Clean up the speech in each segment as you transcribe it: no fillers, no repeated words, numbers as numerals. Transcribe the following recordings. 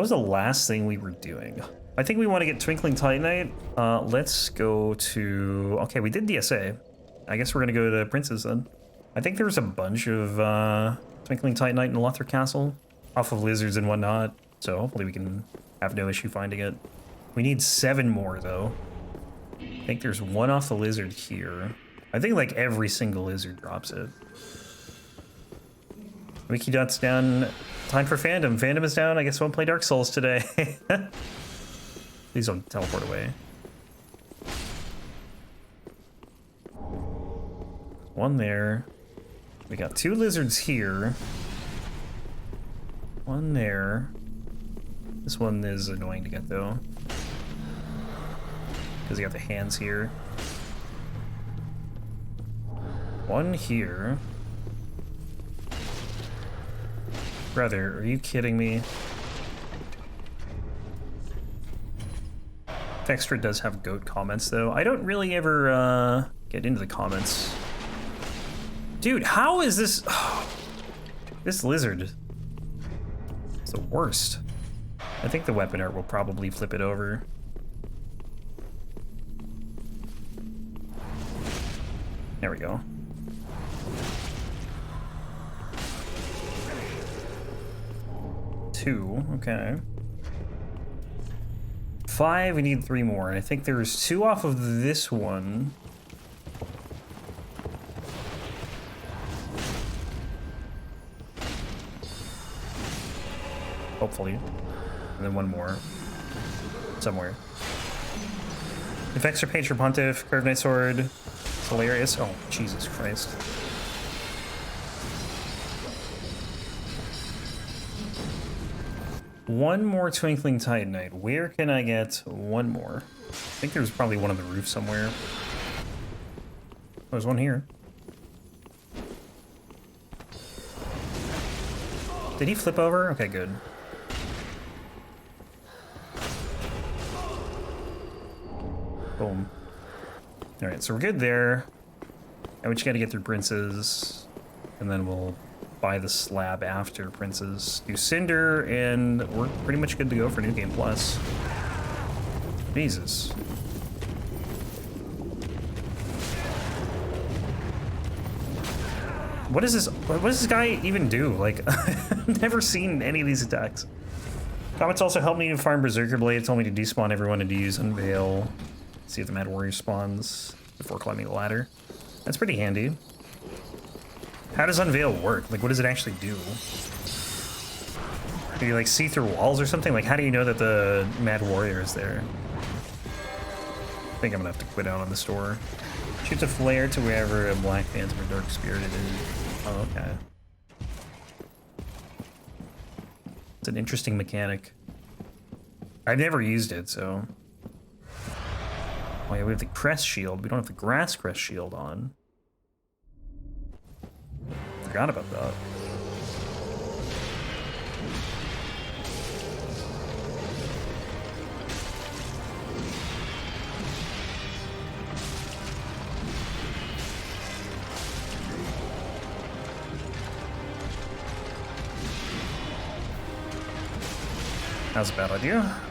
was the last thing we were doing? I think we want to get Twinkling Titanite. Let's go to... Okay, we did DSA. I guess we're going to go to Prince's then. I think there was a bunch of Twinkling Titanite in Lothar Castle off of lizards and whatnot. So hopefully we can have no issue finding it. We need 7 more though. I think there's 1 off the lizard here. I think like every single lizard drops it. Wikidot's down. Time for fandom. Fandom is down. I guess won't play Dark Souls today. Please don't teleport away. 1 there. We got 2 lizards here. 1 there. This one is annoying to get though, because you got the hands here. 1 here. Brother, are you kidding me? Textra does have goat comments though. I don't really ever get into the comments. Dude, how is this? Oh, this lizard is the worst. I think the weapon art will probably flip it over. There we go. Two, okay. 5, we need 3 more. And I think there's 2 off of this one. Hopefully. And then 1 more. Somewhere. Effects are Patron Pontiff, Curved Knight Sword. It's hilarious. Oh, Jesus Christ. One more Twinkling Titanite. Where can I get 1 more? I think there's probably 1 on the roof somewhere. There's 1 here. Did he flip over? Okay, good. Boom. Alright, so we're good there. And we just gotta get through Prince's. And then we'll buy the slab after Prince's. Do Cinder, and we're pretty much good to go for New Game Plus. Jesus. What is this? What does this guy even do? Like, I've never seen any of these attacks. Comments also helped me to farm Berserker Blade. Told me to despawn everyone and to use Unveil. See if the Mad Warrior spawns before climbing the ladder. That's pretty handy. How does Unveil work? Like, what does it actually do? Do you, like, see through walls or something? Like, how do you know that the Mad Warrior is there? I think I'm gonna have to quit out on the store. Shoots a flare to wherever a Black Phantom or Dark Spirited is. Oh, okay. It's an interesting mechanic. I've never used it, so... Oh yeah, we have the Crest Shield. We don't have the Grass Crest Shield on. Forgot about that. That was a bad idea.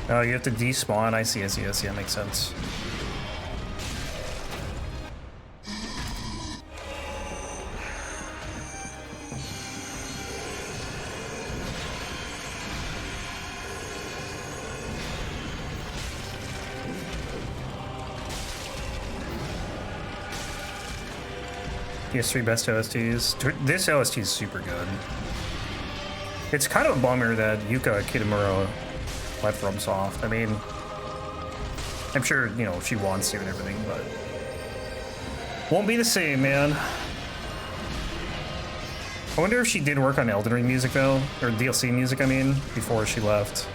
Oh, you have to despawn. I see, that makes sense. PS3 best OSTs. This OST is super good. It's kind of a bummer that Yuka Kitamura left FromSoft. I mean, I'm sure, you know, she wants to and everything, but won't be the same, man. I wonder if she did work on Elden Ring music, though, or DLC music, I mean, before she left.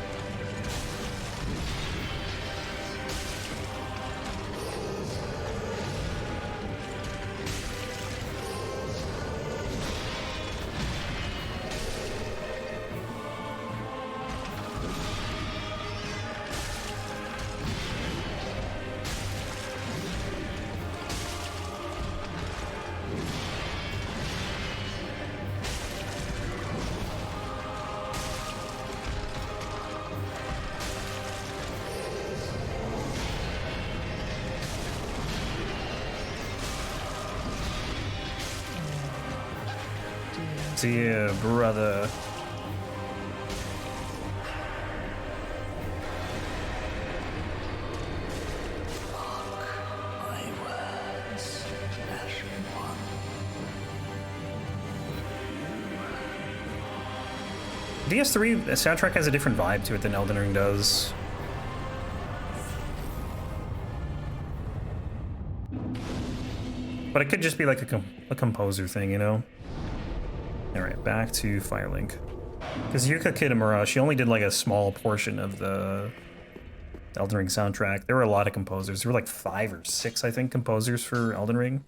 Dear brother. DS3 soundtrack has a different vibe to it than Elden Ring does. But it could just be like a composer thing, you know? Alright, back to Firelink. Because Yuka Kitamura, she only did like a small portion of the Elden Ring soundtrack. There were a lot of composers. There were like 5 or 6, I think, composers for Elden Ring.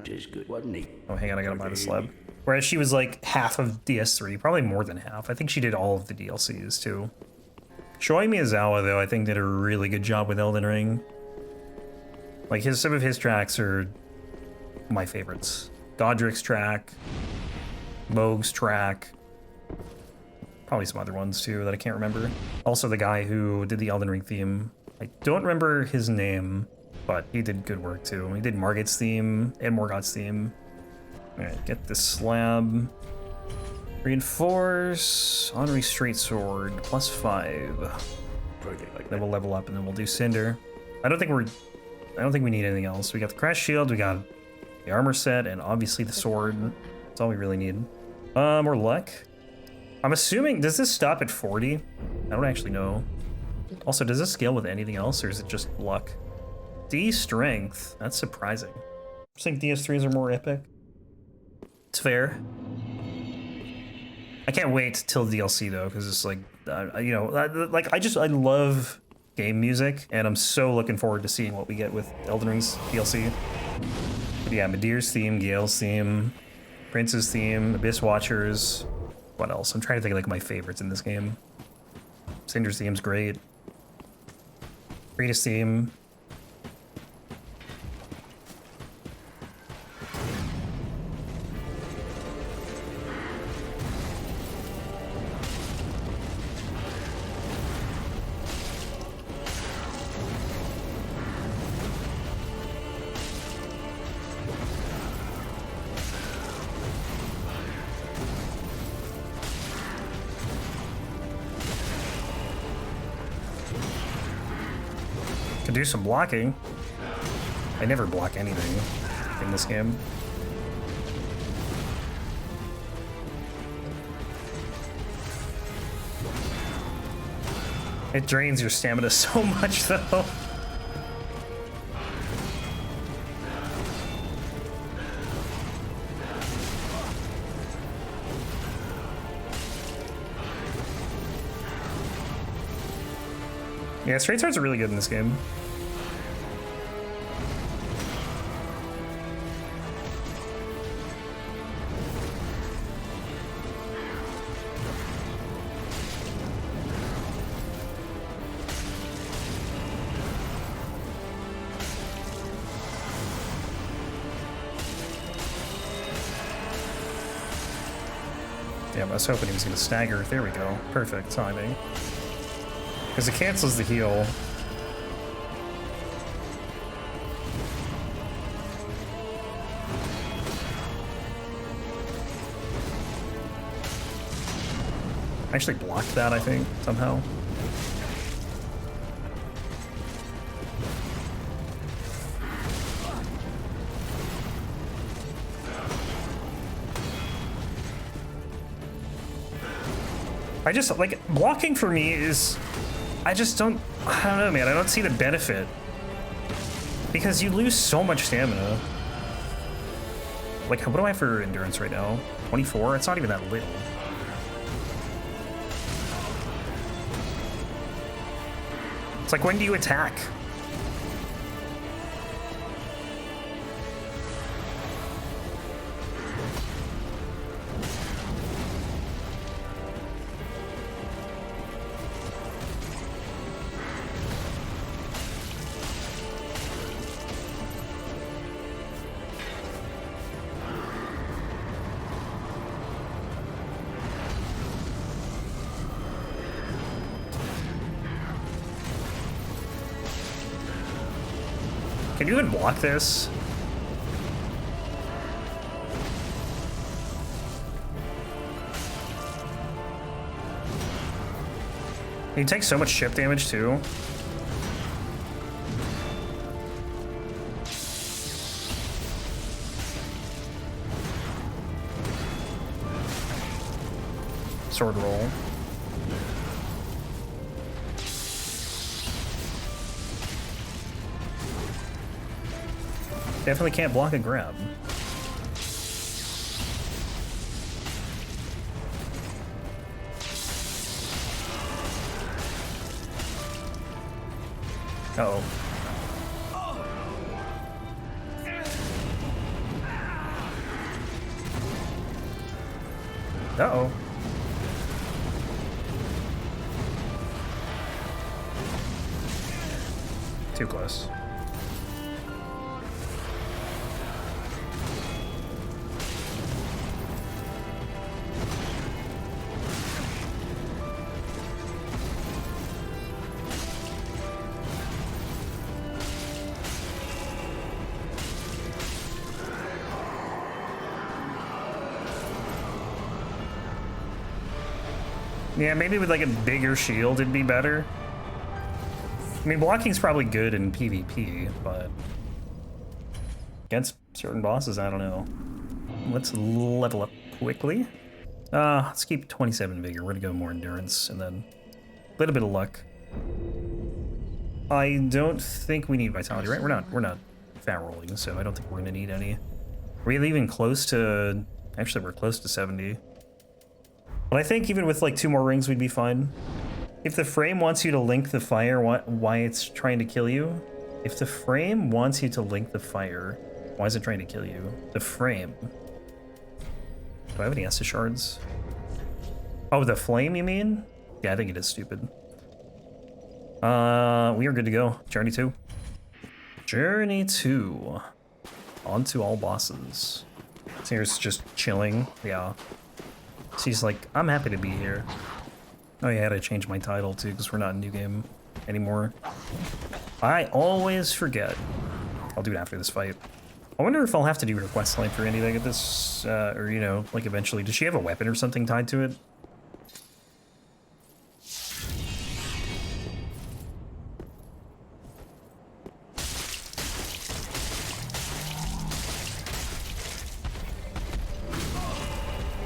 Good, wasn't he? Oh, hang on, I gotta buy the slab. Whereas she was like half of DS3, probably more than half. I think she did all of the DLCs too. Shoei Miyazawa, though, I think did a really good job with Elden Ring. Like, some of his tracks are my favorites. Godrick's track, Moog's track, probably some other ones too that I can't remember. Also the guy who did the Elden Ring theme, I don't remember his name, but he did good work too. He did Margit's theme and Morgoth's theme. Alright, get this slab. Reinforce, Anri straight sword, +5. Then we'll level up and then we'll do Cinder. I don't think we need anything else. We got the crash shield, we got the armor set, and obviously the sword. That's all we really need. More luck. I'm assuming, does this stop at 40? I don't actually know. Also, does this scale with anything else, or is it just luck? D strength, that's surprising. I think DS3s are more epic. It's fair. I can't wait till DLC though, because it's like, you know, like I love game music, and I'm so looking forward to seeing what we get with Elden Ring's DLC. But yeah, Medir's theme, Gale's theme, Prince's theme, Abyss Watchers. What else? I'm trying to think of like my favorites in this game. Cinder's theme's great. Rita's theme. Can do some blocking. I never block anything in this game. It drains your stamina so much though. Yeah, straight swords are really good in this game. Yeah, I was hoping he was going to stagger. There we go. Perfect timing. Because it cancels the heal. I actually blocked that, I think, somehow. I just, like, blocking for me is... I don't know, man. I don't see the benefit. Because you lose so much stamina. Like, what do I have for endurance right now? 24? It's not even that little. It's like, when do you attack? Can you even block this? You take so much chip damage too. Sword roll. Definitely can't block a grab. Uh-oh. Uh-oh. Too close. Yeah, maybe with like a bigger shield it'd be better. I mean, blocking's probably good in PvP, but against certain bosses, I don't know. Let's level up quickly. Let's keep 27 vigor. We're gonna go more endurance and then a little bit of luck. I don't think we need vitality, right? We're not fat rolling, so I don't think we're gonna need any. Are we even close to? Actually, we're close to 70. But I think even with like 2 more rings, we'd be fine. If the frame wants you to link the fire, why it's trying to kill you? If the frame wants you to link the fire, why is it trying to kill you? The frame. Do I have any Estus shards? Oh, the flame, you mean? Yeah, I think it is stupid. We are good to go. Journey 2. Journey 2. On to all bosses. So here's just chilling. Yeah. She's like, I'm happy to be here. Oh yeah, I had to change my title too, because we're not in New Game anymore. I always forget. I'll do it after this fight. I wonder if I'll have to do her quest line for anything at this, or you know, like eventually. Does she have a weapon or something tied to it?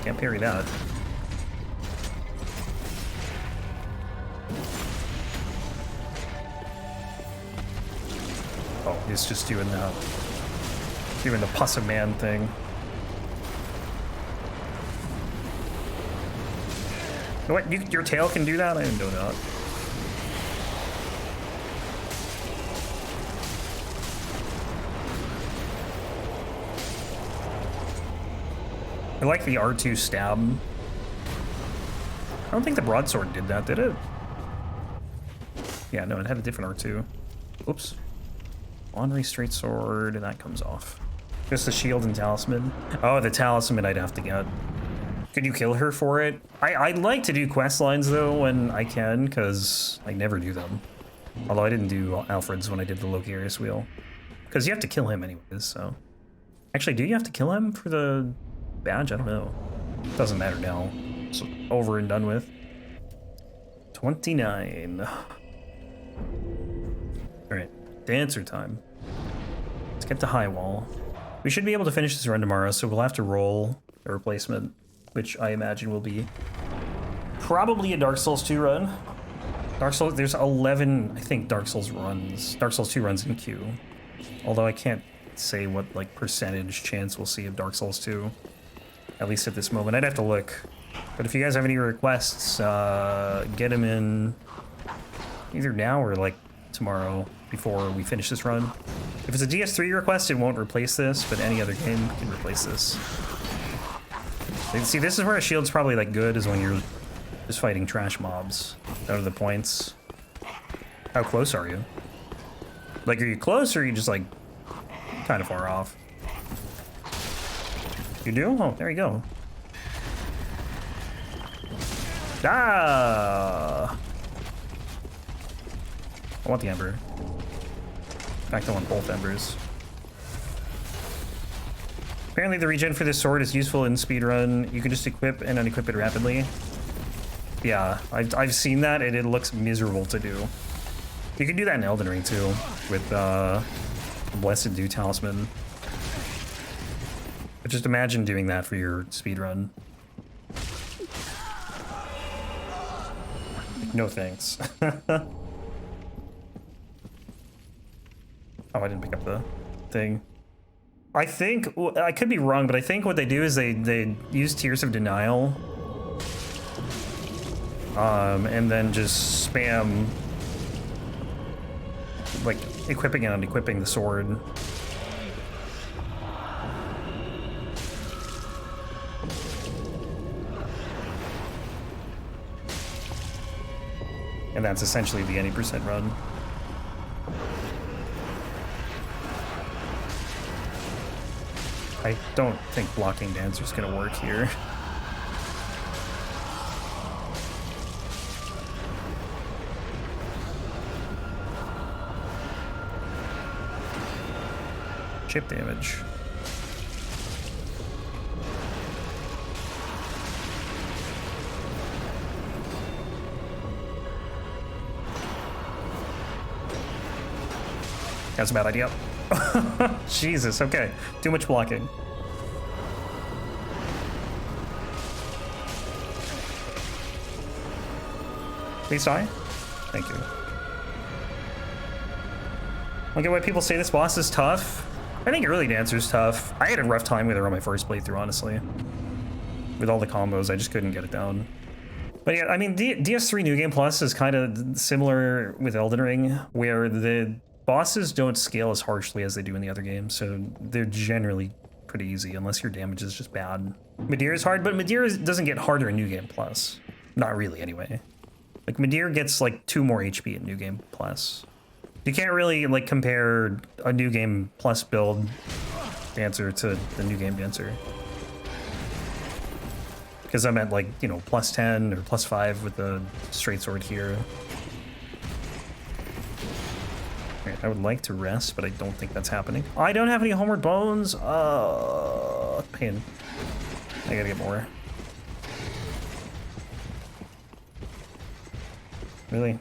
Can't parry that. Oh, he's just doing the puss a man thing. What? Your tail can do that? I didn't know that. I like the R2 stab. I don't think the broadsword did that, did it? Yeah, no, it had a different R2. Oops. Anri straight sword, and that comes off. Just the shield and talisman. Oh, the talisman I'd have to get. Could you kill her for it? I'd like to do quest lines though when I can, because I never do them. Although I didn't do Alfred's when I did the Locarius wheel. Because you have to kill him anyways, so. Actually, do you have to kill him for the badge? I don't know. Doesn't matter now. It's over and done with. 29. Alright, dancer time. Let's get to high wall. We should be able to finish this run tomorrow, so we'll have to roll a replacement, which I imagine will be Probably a Dark Souls 2 run. Dark Souls, there's 11, I think, Dark Souls 2 runs in queue. Although I can't say what, like, percentage chance we'll see of Dark Souls 2. At least at this moment. I'd have to look. But if you guys have any requests, get them in either now or, like, tomorrow before we finish this run. If it's a DS3 request, it won't replace this, but any other game can replace this. See, this is where a shield's probably, like, good, is when you're just fighting trash mobs out of the points. How close are you? Like, are you close or are you just, like, kind of far off? You do? Oh, there you go. Ah! I want the Ember. In fact, I want both Embers. Apparently the regen for this sword is useful in speedrun. You can just equip and unequip it rapidly. Yeah, I've seen that and it looks miserable to do. You can do that in Elden Ring too, with Blessed Dew Talisman. But just imagine doing that for your speedrun. No thanks. Oh, I didn't pick up the thing. I think, I could be wrong, but I think what they do is they use Tears of Denial. And then just spam, like, equipping and unequipping the sword. And that's essentially the any percent run. I don't think blocking Dancer's gonna work here. Chip damage. That's a bad idea. Jesus, okay. Too much blocking. Please die. Thank you. I get why people say this boss is tough. I think early Dancer's tough. I had a rough time with her on my first playthrough, honestly. With all the combos, I just couldn't get it down. But yeah, I mean, DS3 New Game Plus is kind of similar with Elden Ring, where the bosses don't scale as harshly as they do in the other games, so they're generally pretty easy, unless your damage is just bad. Midir is hard, but Midir doesn't get harder in New Game Plus. Not really, anyway. Like, Midir gets, like, 2 more HP in New Game Plus. You can't really, like, compare a New Game Plus build Dancer to the New Game Dancer. Because I'm at, like, you know, plus 10 or plus 5 with the straight sword here. Right, I would like to rest, but I don't think that's happening. I don't have any homeward bones. Pain. I gotta get more. Really?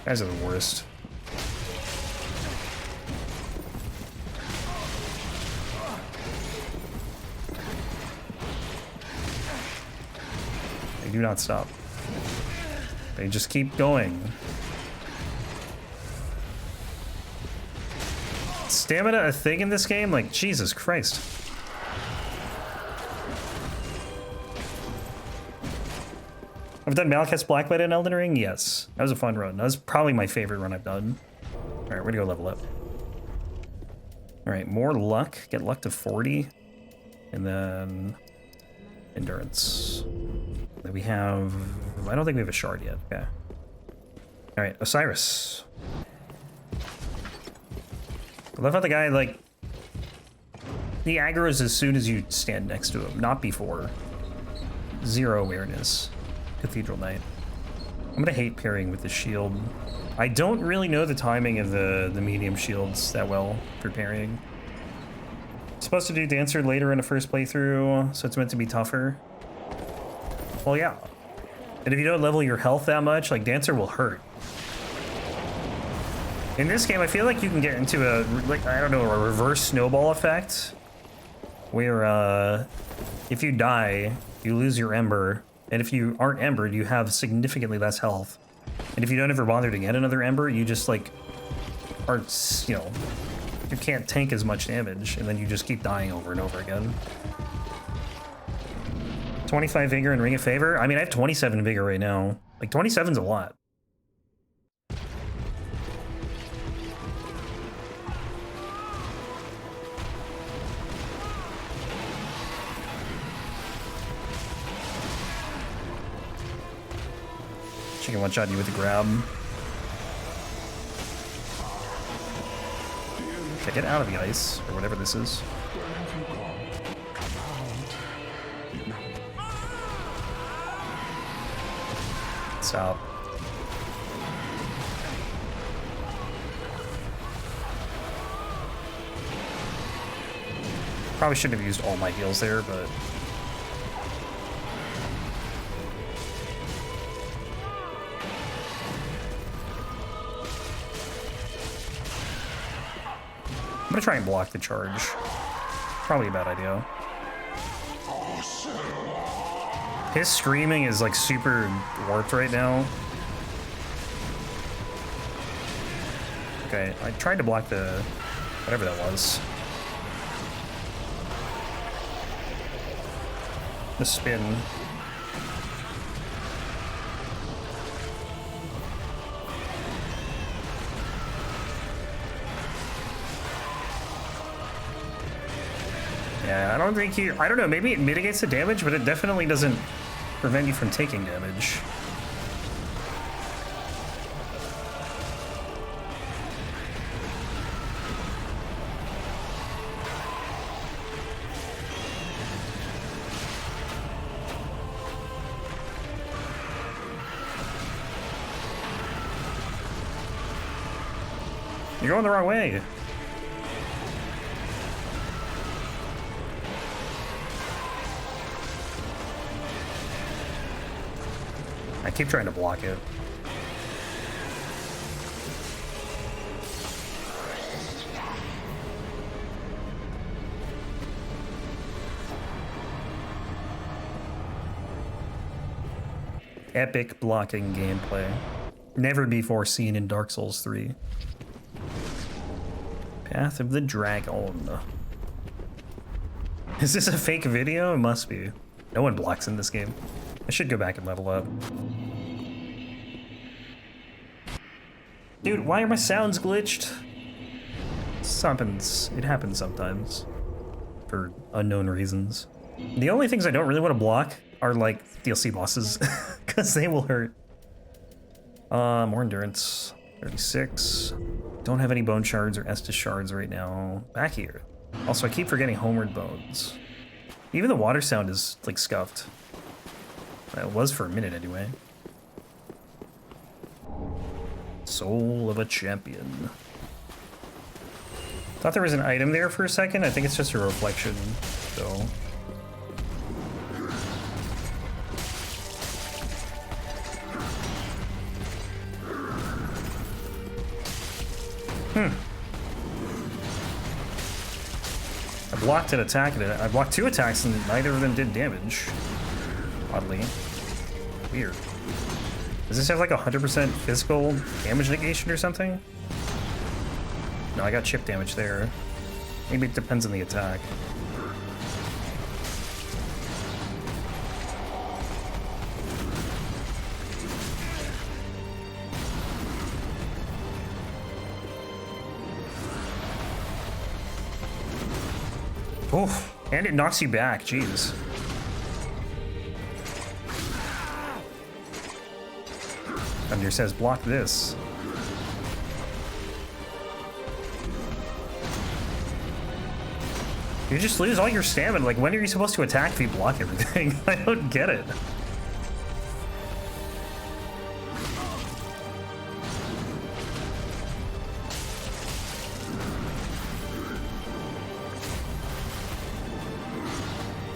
Guys are the worst. They do not stop. They just keep going. Stamina a thing in this game? Like, Jesus Christ. I've done Malekith's Blackblade in Elden Ring? Yes. That was a fun run. That was probably my favorite run I've done. Alright, we're gonna go level up. Alright, more luck. Get luck to 40. And then endurance. Then we have... I don't think we have a shard yet. Okay. Alright, Oceiros. I love how the guy, like... He aggroes as soon as you stand next to him, not before. Zero awareness. Cathedral Knight. I'm gonna hate pairing with the shield. I don't really know the timing of the medium shields that well for parrying. Supposed to do Dancer later in the first playthrough, so it's meant to be tougher. Well, yeah. And if you don't level your health that much, like, Dancer will hurt. In this game, I feel like you can get into a, like, I don't know, a reverse snowball effect where if you die, you lose your ember, and if you aren't embered, you have significantly less health. And if you don't ever bother to get another ember, you just like are, you know, you can't tank as much damage, and then you just keep dying over and over again. 25 vigor and ring of favor. I mean, I have 27 vigor right now. Like 27's a lot. She can one-shot you with a grab. Okay, get out of the ice, or whatever this is. Stop. Probably shouldn't have used all my heals there, but... I'm gonna try and block the charge. Probably a bad idea. His screaming is like super warped right now. Okay, I tried to block the... whatever that was. The spin. Yeah, I don't think you... I don't know, maybe it mitigates the damage, but it definitely doesn't prevent you from taking damage. You're going the wrong way. I keep trying to block it. Epic blocking gameplay. Never before seen in Dark Souls 3. Path of the Dragon. Is this a fake video? It must be. No one blocks in this game. I should go back and level up. Dude, why are my sounds glitched? It happens sometimes. For unknown reasons. The only things I don't really want to block are like DLC bosses. Because they will hurt. More endurance. 36. Don't have any bone shards or Estus shards right now. Back here. Also, I keep forgetting homeward bones. Even the water sound is like scuffed. It was for a minute anyway. Soul of a champion. Thought there was an item there for a second. I think it's just a reflection, though. I blocked an attack and I blocked two attacks and neither of them did damage. Oddly. Weird. Does this have like 100% physical damage negation or something? No, I got chip damage there. Maybe it depends on the attack. Oof, and it knocks you back, jeez. Gundyr says, block this. You just lose all your stamina. Like, when are you supposed to attack if you block everything? I don't get it.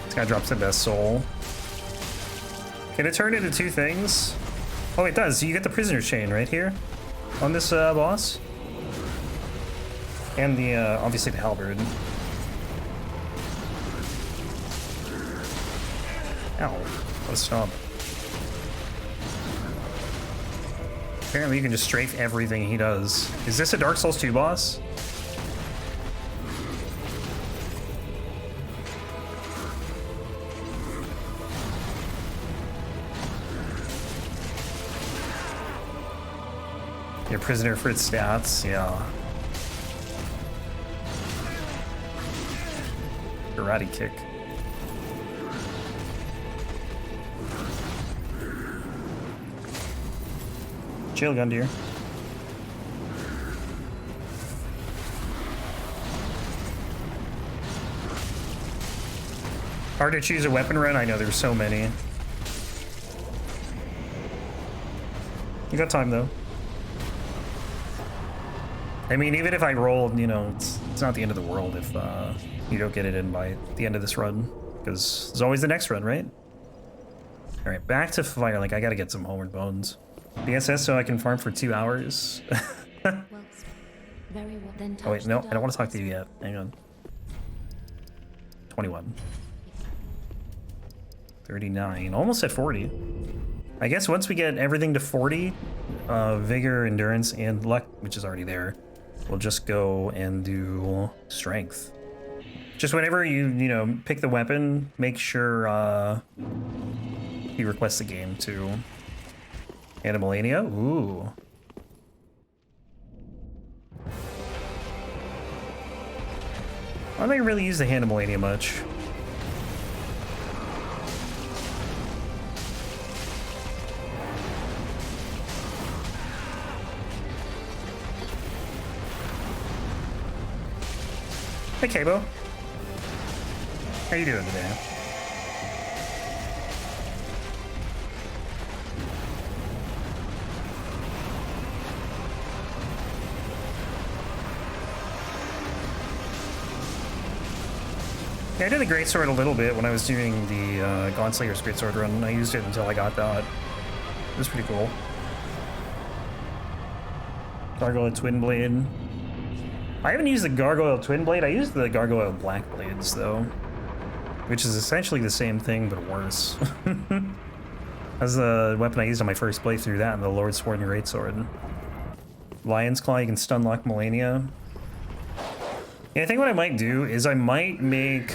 This guy drops the best soul. Can it turn into two things? Oh, it does. You get the prisoner chain right here on this boss. And the, obviously the halberd. Ow. What a stomp. Apparently you can just strafe everything he does. Is this a Dark Souls 2 boss? You're a prisoner for its stats, yeah. Karate kick. Chill, Gundyr. Hard to choose a weapon run? I know there's so many. You got time though. I mean, even if I rolled, you know, it's not the end of the world if you don't get it in by the end of this run, because there's always the next run, right? All right, back to fire. Like, I gotta get some homeward bones. BSS so I can farm for 2 hours. Well, very well. Then Oh wait, no, I don't want to talk to you yet. Hang on. 21. 39, almost at 40. I guess once we get everything to 40, vigor, endurance, and luck, which is already there, we'll just go and do strength. Just whenever you know, pick the weapon, make sure you request the game to Animalania. Ooh. I don't really use the Animalania much. Hey, Cabo. How you doing today? Yeah, I did the Greatsword a little bit when I was doing the Gauntlayer's Greatsword run. I used it until I got that. It was pretty cool. Gargoyle Twin Blade. I haven't used the Gargoyle Twin Blade. I used the Gargoyle Black Blades, though. Which is essentially the same thing, but worse. That's the weapon I used on my first playthrough, that and the Lord Sword and Greatsword. Lion's Claw, you can stun lock Malenia. Yeah, I think what I might do is I might make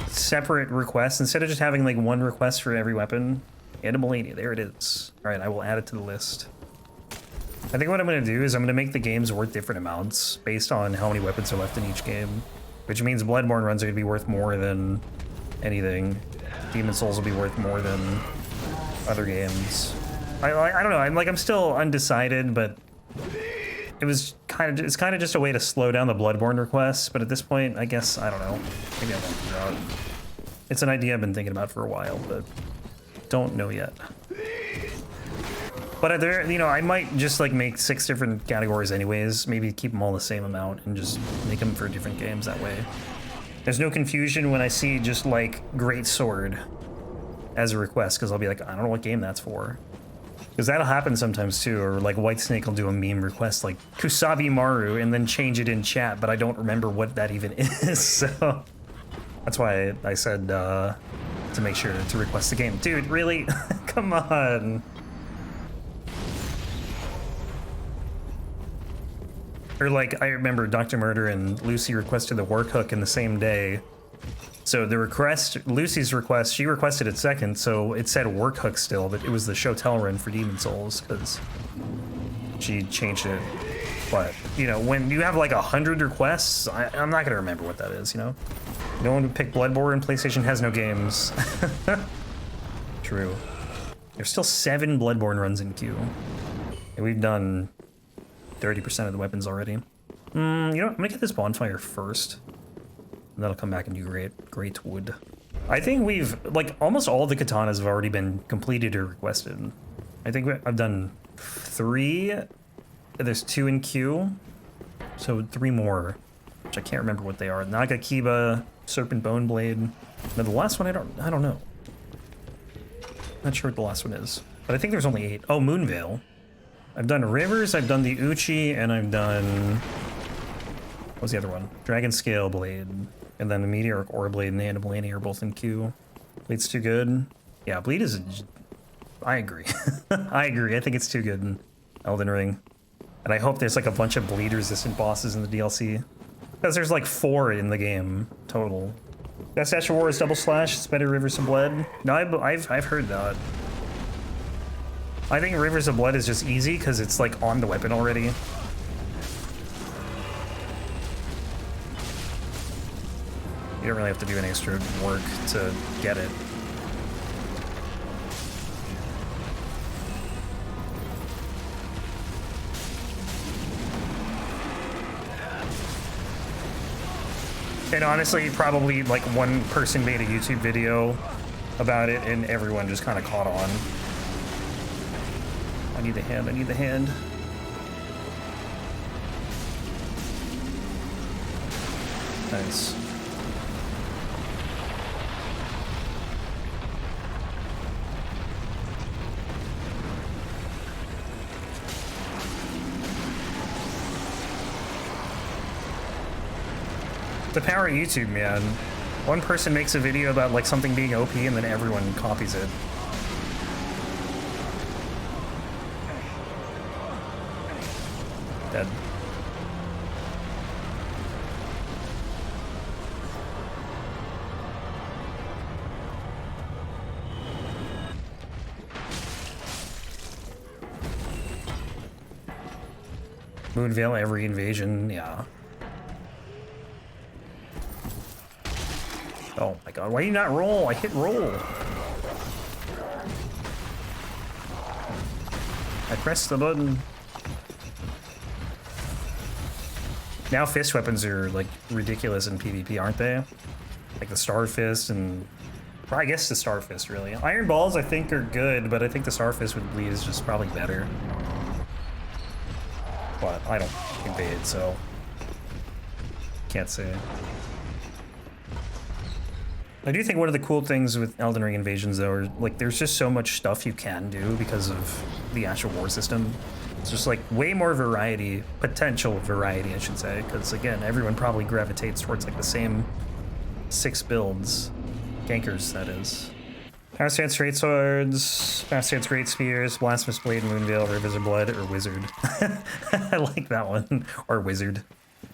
separate requests instead of just having like one request for every weapon. Animalania, there it is. All right, I will add it to the list. I think what I'm going to do is I'm going to make the games worth different amounts based on how many weapons are left in each game, which means Bloodborne runs are going to be worth more than anything. Demon Souls will be worth more than other games. I don't know. I'm still undecided, but it's kind of just a way to slow down the Bloodborne requests. But at this point, I guess I don't know. Maybe I won't figure out. It's an idea I've been thinking about for a while, but don't know yet. But there, you know, I might just like make 6 different categories anyways. Maybe keep them all the same amount and just make them for different games that way. There's no confusion when I see just like Great Sword as a request, because I'll be like, I don't know what game that's for. Because that'll happen sometimes too, or like Whitesnake will do a meme request like Kusabi Maru and then change it in chat, but I don't remember what that even is. So that's why I said to make sure to request the game. Dude, really? Come on. Or like, I remember Dr. Murder and Lucy requested the Work Hook in the same day. So the request, Lucy's request, she requested it second, so it said Work Hook still, but it was the Show Tell run for Demon Souls, because she changed it. But, you know, when you have like 100 requests, I'm not gonna remember what that is, you know? No one would pick Bloodborne, PlayStation has no games. True. There's still 7 Bloodborne runs in queue. And we've done 30% of the weapons already. You know what? I'm gonna get this bonfire first. And that'll come back and do Greatwood. I think we've, like, almost all the katanas have already been completed or requested. I think I've done 3. There's 2 in queue. So 3 more, which I can't remember what they are. Nagakiba, Serpent Bone Blade. Now the last one, I don't know. Not sure what the last one is. But I think there's only 8. Oh, Moonveil. I've done Rivers, I've done the Uchi, and I've done... What was the other one? Dragon Scale Blade. And then the Meteoric Ore Blade and the Animalani are both in Q. Bleed's too good. Yeah, Bleed is... I agree. I agree. I think it's too good in Elden Ring. And I hope there's like a bunch of bleed-resistant bosses in the DLC. Because there's like 4 in the game total. That Statue of War is double slash, it's better Rivers of Blood. No, I've heard that. I think Rivers of Blood is just easy because it's like on the weapon already. You don't really have to do any extra work to get it. And honestly, probably like one person made a YouTube video about it and everyone just kind of caught on. I need the hand, I need the hand. Nice. The power of YouTube, man. One person makes a video about like something being OP and then everyone copies it. Dead. Moonveil every invasion, yeah. Oh my god, why do you not roll? I hit roll. I pressed the button. Now fist weapons are like ridiculous in PvP, aren't they? Like the Star Fist and... Well, I guess the Star Fist, really. Iron Balls I think are good, but I think the Star Fist with Bleed is just probably better. But I don't invade, so... Can't say. I do think one of the cool things with Elden Ring invasions, though, are like there's just so much stuff you can do because of the actual war system. It's just like way more variety, potential variety, I should say, because again, everyone probably gravitates towards like the same 6 builds. Gankers, that is. Power Stance Great Swords, Power Stance Great Spears, Blasphemous Blade, Moonveil, Rivers of Blood, or Wizard. I like that one. Or Wizard.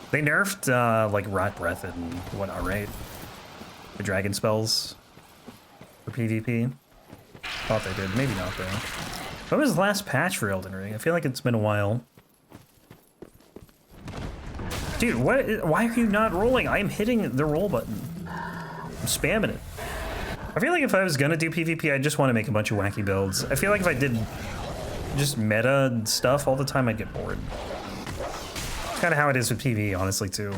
They nerfed like Rot Breath and whatnot, right? The dragon spells for PvP. Thought they did, maybe not though. When was the last patch for Elden Ring? I feel like it's been a while. Dude, what? Why are you not rolling? I am hitting the roll button. I'm spamming it. I feel like if I was gonna do PvP, I just want to make a bunch of wacky builds. I feel like if I did just meta stuff all the time, I'd get bored. It's kind of how it is with PvE, honestly, too.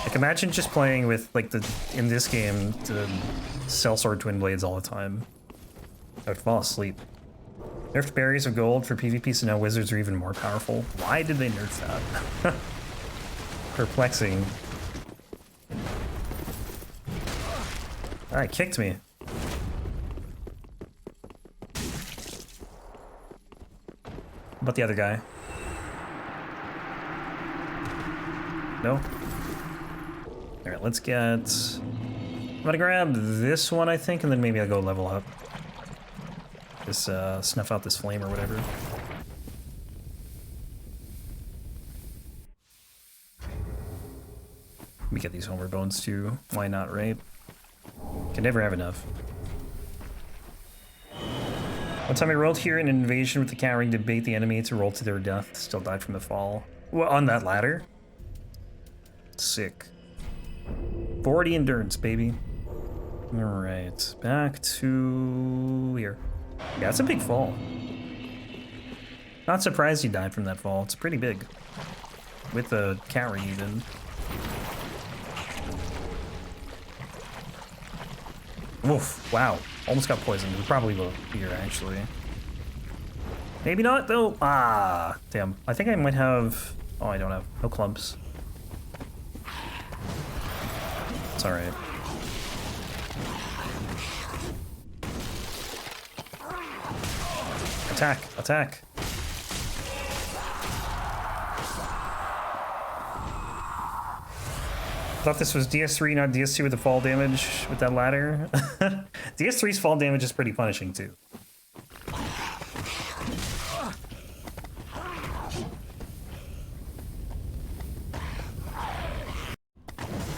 Like, imagine just playing with, like, in this game, the Sellsword Twin Blades all the time. I would fall asleep. Nerfed Berries of Gold for PvP, so now Wizards are even more powerful. Why did they nerf that? Perplexing. Alright, kicked me. How about the other guy? No? Alright, let's get... I'm gonna grab this one, I think, and then maybe I'll go level up. Just snuff out this flame or whatever. Let me get these Homer Bones too. Why not, right? Can never have enough. One time I rolled here in an invasion with the cat ring to bait the enemy to roll to their death. Still died from the fall. Well, on that ladder? Sick. 40 endurance, baby. Alright, back to here. Yeah, it's a big fall. Not surprised you died from that fall. It's pretty big. With the cat ring even. Oof, wow. Almost got poisoned. We probably will here, actually. Maybe not, though. Ah, damn. I think I might have... Oh, I don't have. No clumps. It's alright. Attack! Attack! thought this was DS3, not DS2 with the fall damage with that ladder. DS3's fall damage is pretty punishing too.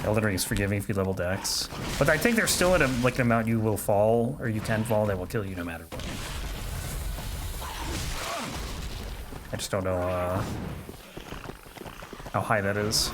Elden Ring is forgiving if you level Dex. But I think they're still at a, like, an amount you will fall, or you can fall, that will kill you no matter what. I just don't know how high that is.